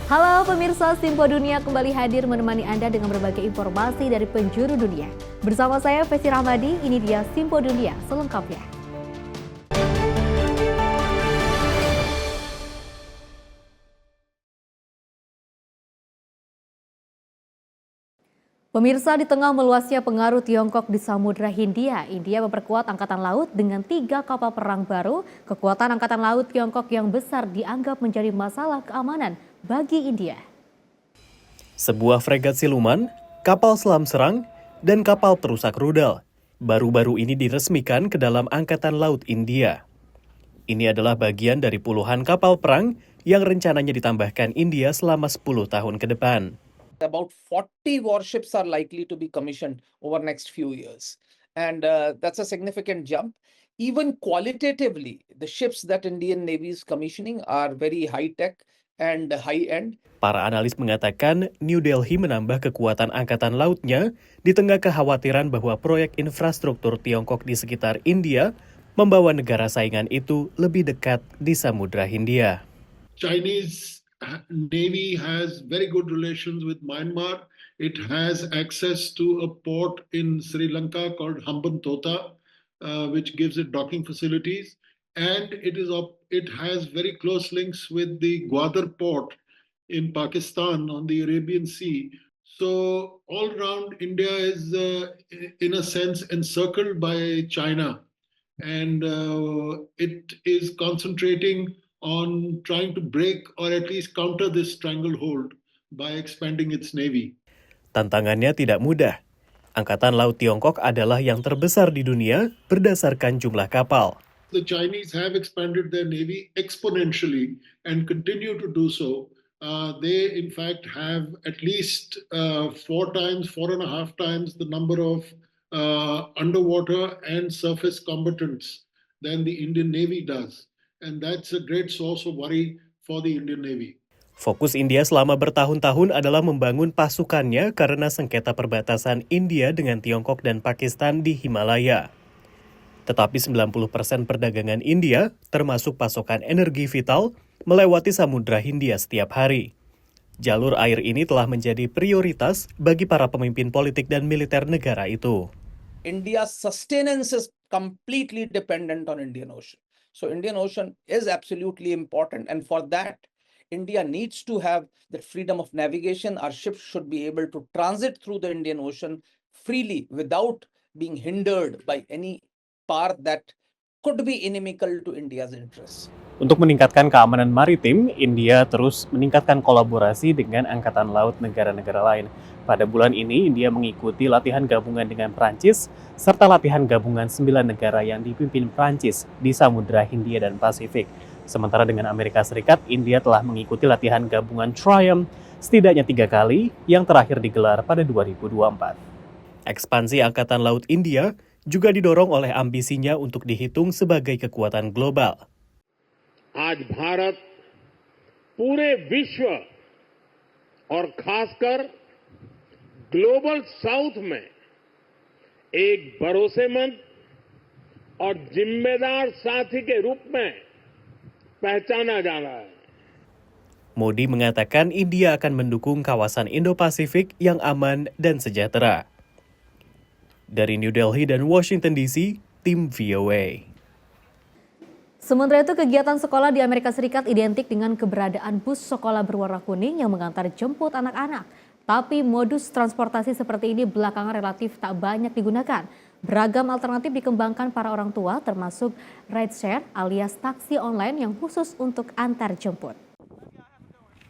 Halo pemirsa, Simpo Dunia kembali hadir menemani Anda dengan berbagai informasi dari penjuru dunia. Bersama saya, Fesi Rahmadi, ini dia Simpo Dunia selengkapnya. Pemirsa, di tengah meluasnya pengaruh Tiongkok di Samudra Hindia, India memperkuat angkatan laut dengan 3 kapal perang baru. Kekuatan angkatan laut Tiongkok yang besar dianggap menjadi masalah keamanan bagi India. Sebuah fregat siluman, kapal selam serang, dan kapal perusak rudal baru-baru ini diresmikan ke dalam Angkatan Laut India. Ini adalah bagian dari puluhan kapal perang yang rencananya ditambahkan India selama 10 tahun ke depan. About 40 warships are likely to be commissioned over next few years. And that's a significant jump. Even qualitatively, the ships that Indian Navy is commissioning are very high-tech and high-end. Para analis mengatakan New Delhi menambah kekuatan angkatan lautnya di tengah kekhawatiran bahwa proyek infrastruktur Tiongkok di sekitar India membawa negara saingan itu lebih dekat di Samudra Hindia. Chinese Navy has very good relations with Myanmar. It has access to a port in Sri Lanka called Hambantota, which gives it docking facilities. And it has very close links with the Gwadar port in Pakistan on the Arabian Sea. So all around India is, in a sense, encircled by China. And it is concentrating on trying to break or at least counter this stranglehold by expanding its navy. Tantangannya tidak mudah. Angkatan Laut Tiongkok adalah yang terbesar di dunia berdasarkan jumlah kapal. The Chinese have expanded their navy exponentially and continue to do so. They in fact have at least 4 times, 4.5 times the number of underwater and surface combatants than the Indian Navy does. And that's a great source of worry for the Indian Navy. Fokus India selama bertahun-tahun adalah membangun pasukannya karena sengketa perbatasan India dengan Tiongkok dan Pakistan di Himalaya. Tetapi 90% perdagangan India, termasuk pasokan energi vital, melewati Samudra Hindia setiap hari. Jalur air ini telah menjadi prioritas bagi para pemimpin politik dan militer negara itu. India's sustenance is completely dependent on Indian Ocean. So Indian Ocean is absolutely important, and for that, India needs to have the freedom of navigation. Our ships should be able to transit through the Indian Ocean freely without being hindered by any power that could be inimical to India's interests. Untuk meningkatkan keamanan maritim, India terus meningkatkan kolaborasi dengan Angkatan Laut negara-negara lain. Pada bulan ini, India mengikuti latihan gabungan dengan Prancis, serta latihan gabungan 9 negara yang dipimpin Prancis di Samudra Hindia dan Pasifik. Sementara dengan Amerika Serikat, India telah mengikuti latihan gabungan Triumph setidaknya 3 kali, yang terakhir digelar pada 2024. Ekspansi Angkatan Laut India juga didorong oleh ambisinya untuk dihitung sebagai kekuatan global. आज भारत पूरे विश्व और खासकर global south में एक भरोसेमंद और जिम्मेदार साथी के रूप में पहचाना जा रहा है. Modi mengatakan India akan mendukung kawasan Indo-Pasifik yang aman dan sejahtera. Dari New Delhi dan Washington DC, tim VOA. Sementara itu, kegiatan sekolah di Amerika Serikat identik dengan keberadaan bus sekolah berwarna kuning yang mengantar jemput anak-anak. Tapi modus transportasi seperti ini belakangan relatif tak banyak digunakan. Beragam alternatif dikembangkan para orang tua, termasuk rideshare alias taksi online yang khusus untuk antar jemput.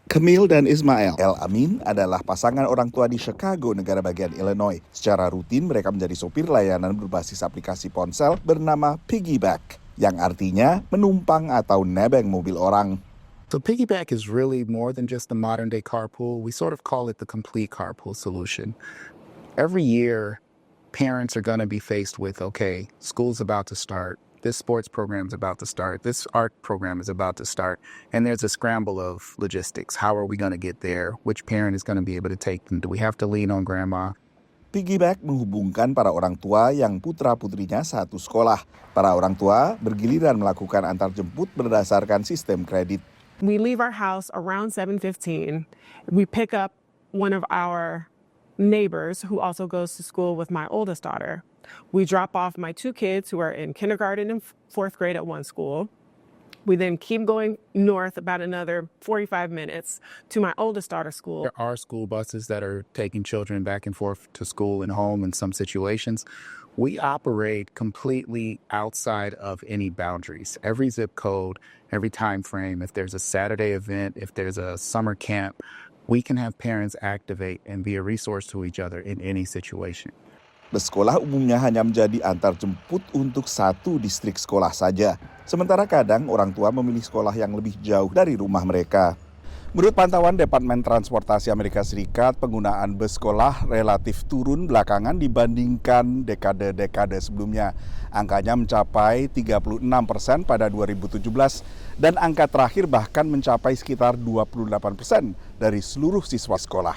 Camille dan Ismail El Amin adalah pasangan orang tua di Chicago, negara bagian Illinois. Secara rutin mereka menjadi sopir layanan berbasis aplikasi ponsel bernama Piggyback, yang artinya menumpang atau nebeng mobil orang. So Piggyback is really more than just the modern day carpool. We sort of call it the complete carpool solution. Every year, parents are going to be faced with, okay, school's about to start. This sports program is about to start. This art program is about to start. And there's a scramble of logistics. How are we going to get there? Which parent is going to be able to take them? Do we have to lean on grandma? Piggyback menghubungkan para orang tua yang putra-putrinya satu sekolah. Para orang tua bergiliran melakukan antarjemput berdasarkan sistem kredit. We leave our house around 7:15. We pick up one of our neighbors who also goes to school with my oldest daughter. We drop off my two kids who are in kindergarten and fourth grade at one school. We then keep going north about another 45 minutes to my oldest daughter's school. There are school buses that are taking children back and forth to school and home in some situations. We operate completely outside of any boundaries. Every zip code, every time frame, if there's a Saturday event, if there's a summer camp, we can have parents activate and be a resource to each other in any situation. Bus sekolah umumnya hanya menjadi antar jemput untuk satu distrik sekolah saja. Sementara kadang orang tua memilih sekolah yang lebih jauh dari rumah mereka. Menurut pantauan Departemen Transportasi Amerika Serikat, penggunaan bus sekolah relatif turun belakangan dibandingkan dekade-dekade sebelumnya. Angkanya mencapai 36% pada 2017 dan angka terakhir bahkan mencapai sekitar 28% dari seluruh siswa sekolah.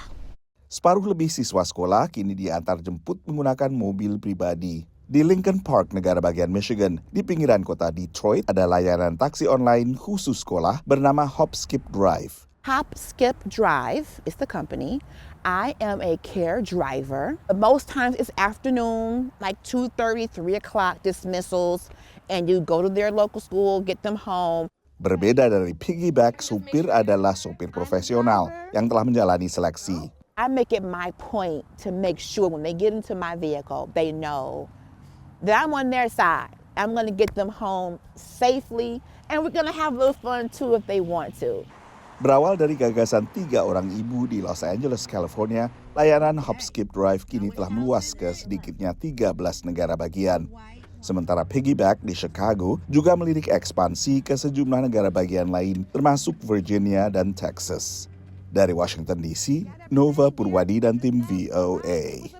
Separuh lebih siswa sekolah kini diantar jemput menggunakan mobil pribadi. Di Lincoln Park, negara bagian Michigan, di pinggiran kota Detroit, ada layanan taksi online khusus sekolah bernama Hop Skip Drive. Hop Skip Drive is the company. I am a care driver. Most times it's afternoon, like 2:30, 3 o'clock dismissals, and you go to their local school, get them home. Berbeda dari piggyback, supir adalah supir profesional yang telah menjalani seleksi. I make it my point to make sure when they get into my vehicle, they know that I'm on their side. I'm going to get them home safely, and we're going to have a little fun too if they want to. Berawal dari gagasan 3 orang ibu di Los Angeles, California, layanan Hop Skip Drive kini telah meluas ke sedikitnya 13 negara bagian. Sementara piggyback di Chicago juga melirik ekspansi ke sejumlah negara bagian lain, termasuk Virginia dan Texas. Dari Washington DC, Nova Purwadi dan tim VOA.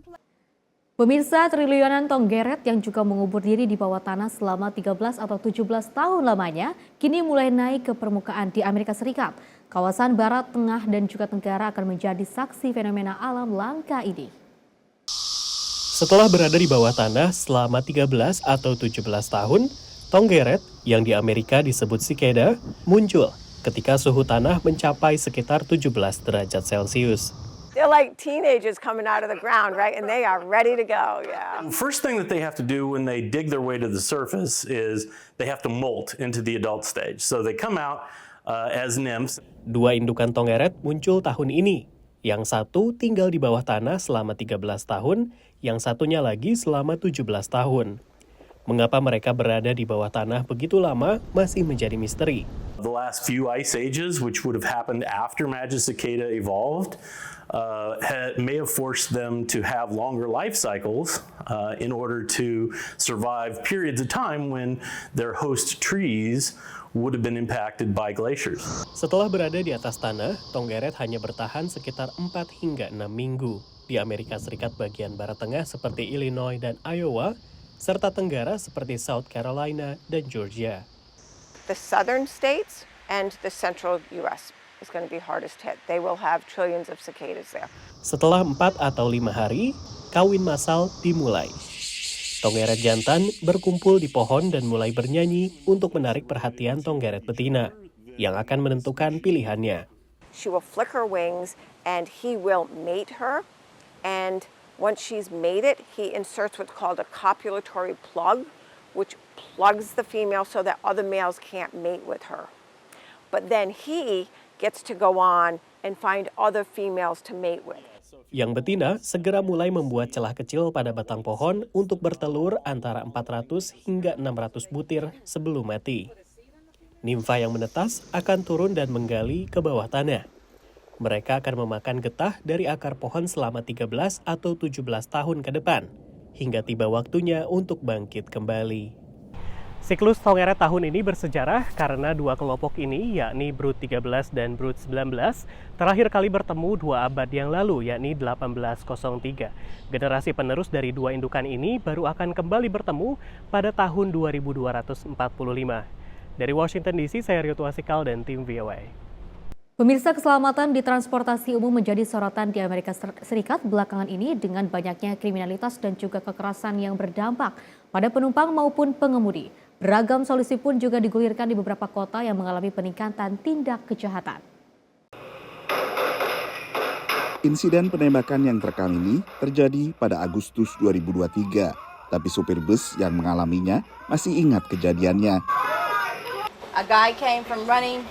Pemirsa, triliunan tonggeret yang juga mengubur diri di bawah tanah selama 13 atau 17 tahun lamanya kini mulai naik ke permukaan di Amerika Serikat. Kawasan Barat, Tengah, dan juga Tenggara akan menjadi saksi fenomena alam langka ini. Setelah berada di bawah tanah selama 13 atau 17 tahun, tonggeret yang di Amerika disebut cicada muncul ketika suhu tanah mencapai sekitar 17 derajat Celcius. They're like teenagers coming out of the ground, right? And they are ready to go, yeah. First thing that they have to do when they dig their way to the surface is they have to molt into the adult stage. So they come out as nymphs. 2 indukan tonggeret muncul tahun ini. Yang satu tinggal di bawah tanah selama 13 tahun, yang satunya lagi selama 17 tahun. Mengapa mereka berada di bawah tanah begitu lama masih menjadi misteri. The last few ice ages, which would have happened after Magicicada evolved, may have forced them to have longer life cycles in order to survive periods of time when their host trees would have been impacted by glaciers. Setelah berada di atas tanah, tonggeret hanya bertahan sekitar 4 hingga 6 minggu. Di Amerika Serikat bagian barat tengah seperti Illinois dan Iowa, serta tenggara seperti South Carolina dan Georgia. The southern states and the central U.S. is going to be hardest hit. They will have trillions of cicadas there. Setelah 4 atau 5 hari, kawin massal dimulai. Tonggeret jantan berkumpul di pohon dan mulai bernyanyi untuk menarik perhatian tonggeret betina yang akan menentukan pilihannya. She will flick her wings and he will mate her, and once she's mated, he inserts what's called a copulatory plug, which plugs the female so that other males can't mate with her. But then he gets to go on and find other females to mate with. Yang betina segera mulai membuat celah kecil pada batang pohon untuk bertelur antara 400 hingga 600 butir sebelum mati. Nimfa yang menetas akan turun dan menggali ke bawah tanah. Mereka akan memakan getah dari akar pohon selama 13 atau 17 tahun ke depan, hingga tiba waktunya untuk bangkit kembali. Siklus tonggeret tahun ini bersejarah karena 2 kelompok ini, yakni Brood 13 dan Brood 19, terakhir kali bertemu 2 abad yang lalu, yakni 1803. Generasi penerus dari 2 indukan ini baru akan kembali bertemu pada tahun 2245. Dari Washington DC, saya Rio Tuasikal dan tim VOA. Pemirsa, keselamatan di transportasi umum menjadi sorotan di Amerika Serikat belakangan ini dengan banyaknya kriminalitas dan juga kekerasan yang berdampak pada penumpang maupun pengemudi. Beragam solusi pun juga digulirkan di beberapa kota yang mengalami peningkatan tindak kejahatan. Insiden penembakan yang terekam ini terjadi pada Agustus 2023, tapi supir bus yang mengalaminya masih ingat kejadiannya. A guy came from running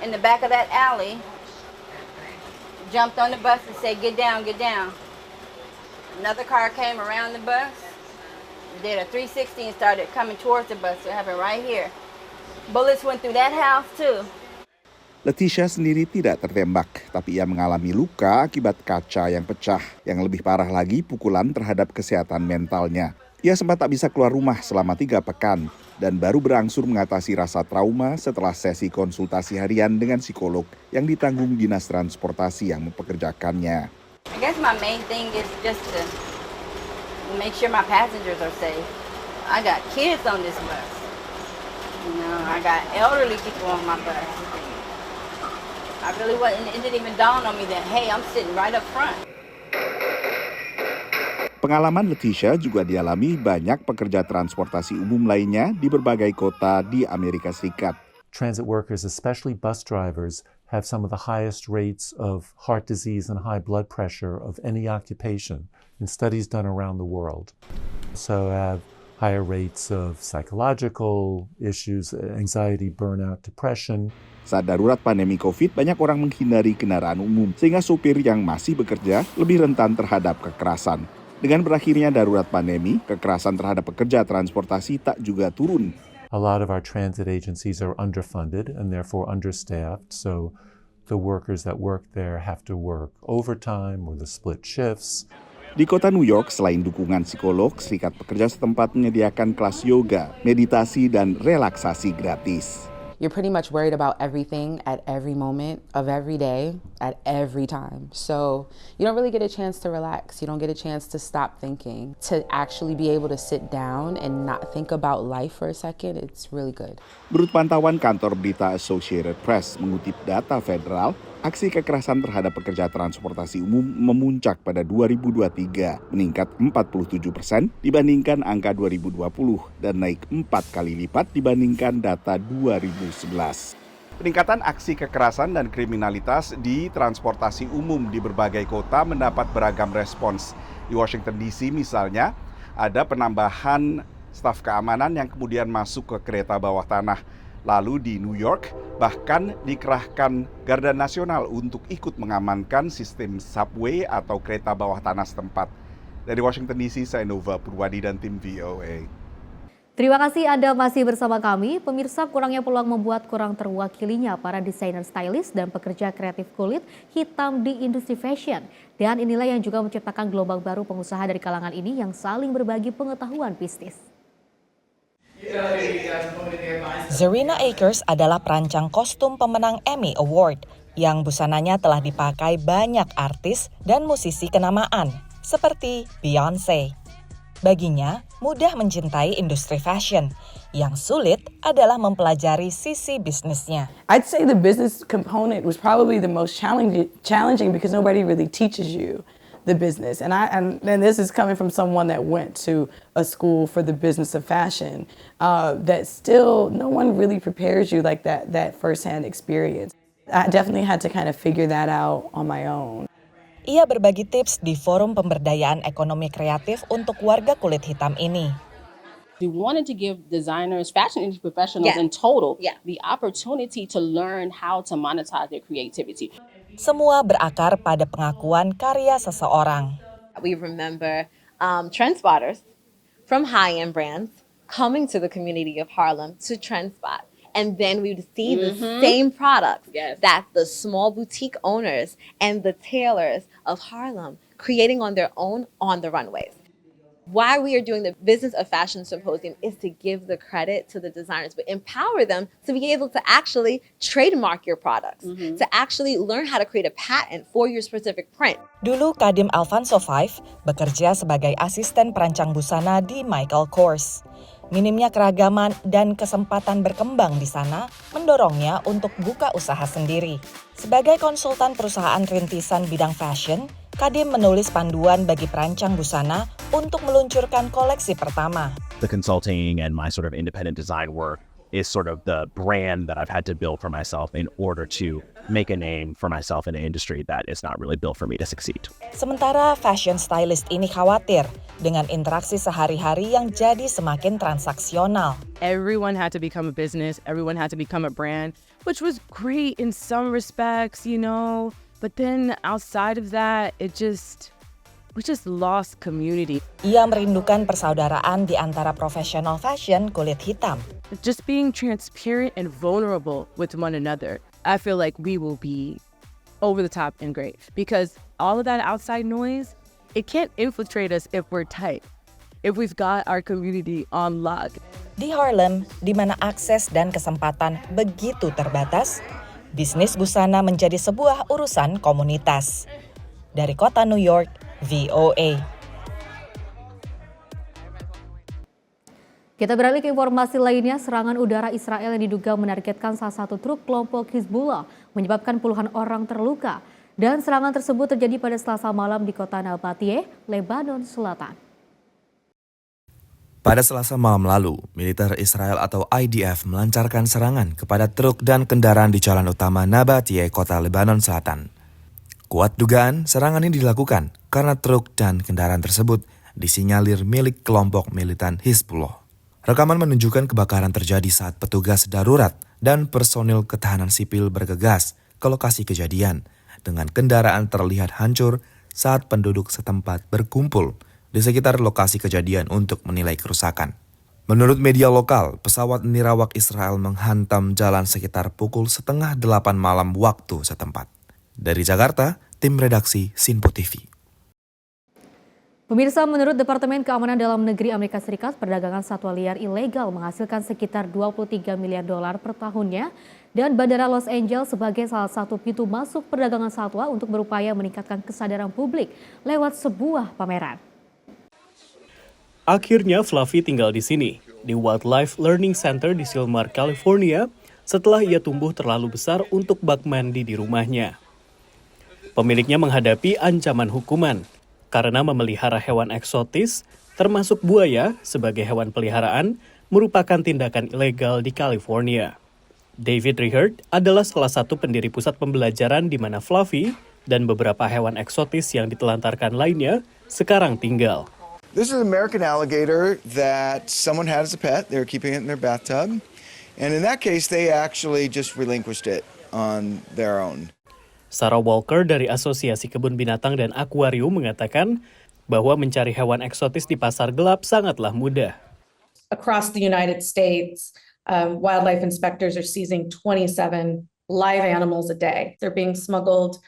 in the back of that alley, jumped on the bus and said, get down, get down. Another car came around the bus, did a 360 and started coming towards the bus. It happened right here. Bullets went through that house too. Leticia sendiri tidak tertembak, tapi ia mengalami luka akibat kaca yang pecah. Yang lebih parah lagi, pukulan terhadap kesehatan mentalnya. Ia sempat tak bisa keluar rumah selama 3 pekan dan baru berangsur mengatasi rasa trauma setelah sesi konsultasi harian dengan psikolog yang ditanggung Dinas Transportasi yang mempekerjakannya. I guess my main thing is just to make sure my passengers are safe. I got kids on this bus. You know, I got elderly people on my bus. I really wasn't, it didn't even dawn on me that, hey, I'm sitting right up front. Pengalaman Leticia juga dialami banyak pekerja transportasi umum lainnya di berbagai kota di Amerika Serikat. Transit workers, especially bus drivers, have some of the highest rates of heart disease and high blood pressure of any occupation in studies done around the world. So have higher rates of psychological issues, anxiety, burnout, depression. Saat darurat pandemi COVID, banyak orang menghindari kendaraan umum, sehingga supir yang masih bekerja lebih rentan terhadap kekerasan. Dengan berakhirnya darurat pandemi, kekerasan terhadap pekerja transportasi tak juga turun. A lot of our transit agencies are underfunded and therefore understaffed, so the workers that work there have to work overtime or the split shifts. Di kota New York, selain dukungan psikolog, Serikat Pekerja setempat menyediakan kelas yoga, meditasi, dan relaksasi gratis. You're pretty much worried about everything at every moment of every day, at every time. So you don't really get a chance to relax. You don't get a chance to stop thinking. To actually be able to sit down and not think about life for a second, it's really good. Menurut pantauan kantor berita Associated Press mengutip data federal, aksi kekerasan terhadap pekerja transportasi umum memuncak pada 2023, meningkat 47% dibandingkan angka 2020 dan naik 4 kali lipat dibandingkan data 2011. Peningkatan aksi kekerasan dan kriminalitas di transportasi umum di berbagai kota mendapat beragam respons. Di Washington DC misalnya, ada penambahan staf keamanan yang kemudian masuk ke kereta bawah tanah. Lalu di New York, bahkan dikerahkan Garda Nasional untuk ikut mengamankan sistem subway atau kereta bawah tanah setempat. Dari Washington DC, saya Nova Purwadi dan tim VOA. Terima kasih Anda masih bersama kami. Pemirsa, kurangnya peluang membuat kurang terwakilinya para desainer stylist dan pekerja kreatif kulit hitam di industri fashion. Dan inilah yang juga menciptakan gelombang baru pengusaha dari kalangan ini yang saling berbagi pengetahuan bisnis. Zarina Akers adalah perancang kostum pemenang Emmy Award yang busananya telah dipakai banyak artis dan musisi kenamaan seperti Beyoncé. Baginya, mudah mencintai industri fashion. Yang sulit adalah mempelajari sisi bisnisnya. I'd say the business component was probably the most challenging because nobody really teaches you the business. And this is coming from someone that went to a school for the business of fashion. That still, no one really prepares you like that firsthand experience. I definitely had to kind of figure that out on my own. Ia berbagi tips di forum pemberdayaan ekonomi kreatif untuk warga kulit hitam ini. We wanted to give designers, fashion industry professionals in total, the opportunity to learn how to monetize their creativity. Semua berakar pada pengakuan karya seseorang. We remember trendspotters from high-end brands coming to the community of Harlem to trendspot. And then we would see the same products that the small boutique owners and the tailors of Harlem creating on their own on the runways. Why we are doing the Business of Fashion Symposium is to give the credit to the designers, but empower them to be able to actually trademark your products, to actually learn how to create a patent for your specific print. Dulu Kadim Alfonso V bekerja sebagai asisten perancang busana di Michael Kors. Minimnya keragaman dan kesempatan berkembang di sana mendorongnya untuk buka usaha sendiri. Sebagai konsultan perusahaan rintisan bidang fashion, Kadim menulis panduan bagi perancang busana untuk meluncurkan koleksi pertama. the consulting and my sort of independent design work is sort of the brand that I've had to build for myself in order to make a name for myself in an industry that is not really built for me to succeed. Sementara fashion stylist ini khawatir dengan interaksi sehari-hari yang jadi semakin transaksional. Everyone had to become a business, everyone had to become a brand, which was great in some respects, you know, but then outside of that, we just lost community. Ia merindukan persaudaraan di antara profesional fashion kulit hitam. Just being transparent and vulnerable with one another. I feel like we will be over the top and great because all of that outside noise, it can't infiltrate us if we're tight, if we've got our community on lock. Di Harlem, di mana akses dan kesempatan begitu terbatas, bisnis busana menjadi sebuah urusan komunitas. Dari kota New York, VOA. Kita beralih ke informasi lainnya, serangan udara Israel yang diduga menargetkan salah satu truk kelompok Hizbullah menyebabkan puluhan orang terluka. Dan serangan tersebut terjadi pada Selasa malam di kota Nabatiyeh, Lebanon Selatan. Pada Selasa malam lalu, militer Israel atau IDF melancarkan serangan kepada truk dan kendaraan di jalan utama Nabatiyeh, kota Lebanon Selatan. Kuat dugaan serangan ini dilakukan karena truk dan kendaraan tersebut disinyalir milik kelompok militan Hizbullah. Rekaman menunjukkan kebakaran terjadi saat petugas darurat dan personil ketahanan sipil bergegas ke lokasi kejadian dengan kendaraan terlihat hancur saat penduduk setempat berkumpul di sekitar lokasi kejadian untuk menilai kerusakan. Menurut media lokal, pesawat nirawak Israel menghantam jalan sekitar pukul 7:30 malam waktu setempat. Dari Jakarta, tim redaksi Sinpo TV. Pemirsa, menurut Departemen Keamanan Dalam Negeri Amerika Serikat, perdagangan satwa liar ilegal menghasilkan sekitar $23 miliar per tahunnya dan Bandara Los Angeles sebagai salah satu pintu masuk perdagangan satwa untuk berupaya meningkatkan kesadaran publik lewat sebuah pameran. Akhirnya Fluffy tinggal di sini, di Wildlife Learning Center di Silmar, California, setelah ia tumbuh terlalu besar untuk bak mandi di rumahnya. Pemiliknya menghadapi ancaman hukuman karena memelihara hewan eksotis, termasuk buaya, sebagai hewan peliharaan, merupakan tindakan ilegal di California. David Richard adalah salah satu pendiri pusat pembelajaran di mana Fluffy dan beberapa hewan eksotis yang ditelantarkan lainnya sekarang tinggal. This is an American alligator that someone had as a pet. They were keeping it in their bathtub. And in that case, they actually just relinquished it on their own. Sarah Walker dari Asosiasi Kebun Binatang dan Akuarium mengatakan bahwa mencari hewan eksotis di pasar gelap sangatlah mudah. Across the United States, wildlife inspectors are seizing 27 live animals a day. They're being smuggled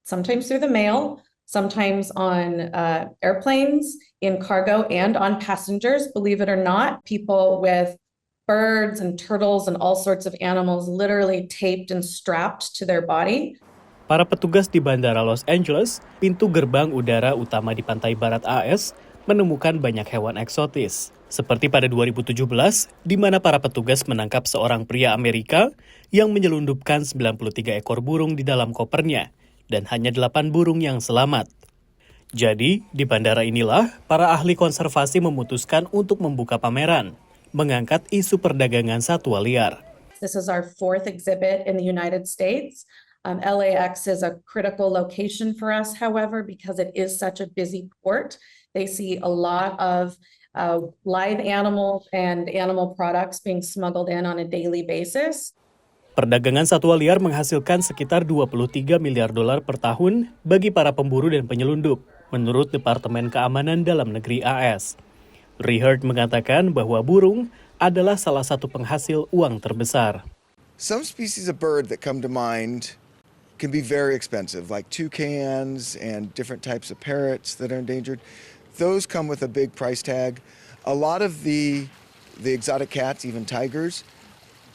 sometimes through the mail, sometimes on airplanes, in cargo, and on passengers. Believe it or not, people with birds and turtles and all sorts of animals literally taped and strapped to their body. Para petugas di Bandara Los Angeles, pintu gerbang udara utama di pantai barat AS, menemukan banyak hewan eksotis. Seperti pada 2017, di mana para petugas menangkap seorang pria Amerika yang menyelundupkan 93 ekor burung di dalam kopernya, dan hanya 8 burung yang selamat. Jadi, di bandara inilah, para ahli konservasi memutuskan untuk membuka pameran, mengangkat isu perdagangan satwa liar. This is our 4th exhibit in the United States. LAX is a critical location for us, however, because it is such a busy port. They see a lot of live animals and animal products being smuggled in on a daily basis. Perdagangan satwa liar menghasilkan sekitar $23 miliar per tahun bagi para pemburu dan penyelundup, menurut Departemen Keamanan Dalam Negeri AS. Richard mengatakan bahwa burung adalah salah satu penghasil uang terbesar. Some species of bird that come to mind can be very expensive, like toucans and different types of parrots that are endangered. Those come with a big price tag. A lot of the exotic cats, even tigers,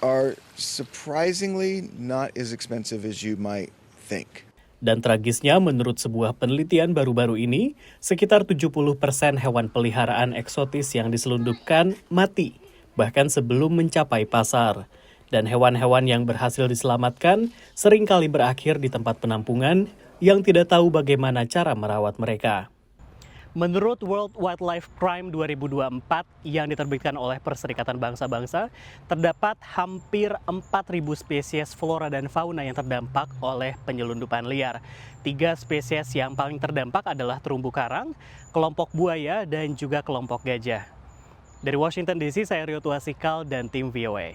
are surprisingly not as expensive as you might think. Dan tragisnya, menurut sebuah penelitian baru-baru ini, sekitar 70% hewan peliharaan eksotis yang diselundupkan mati, bahkan sebelum mencapai pasar. Dan hewan-hewan yang berhasil diselamatkan seringkali berakhir di tempat penampungan yang tidak tahu bagaimana cara merawat mereka. Menurut World Wildlife Crime 2024 yang diterbitkan oleh Perserikatan Bangsa-Bangsa, terdapat hampir 4.000 spesies flora dan fauna yang terdampak oleh penyelundupan liar. 3 spesies yang paling terdampak adalah terumbu karang, kelompok buaya, dan juga kelompok gajah. Dari Washington DC, saya Rio Tuasikal dan tim VOA.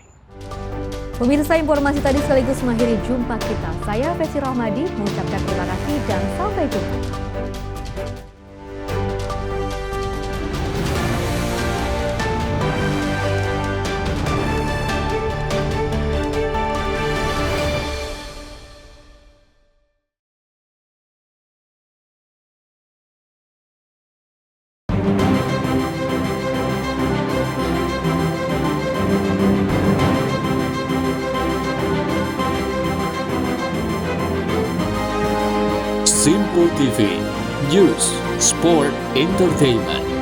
Pemirsa, informasi tadi sekaligus mengakhiri jumpa kita. Saya Fesi Rahmadi mengucapkan terima kasih dan sampai jumpa. Simple TV, News, Sport, Entertainment.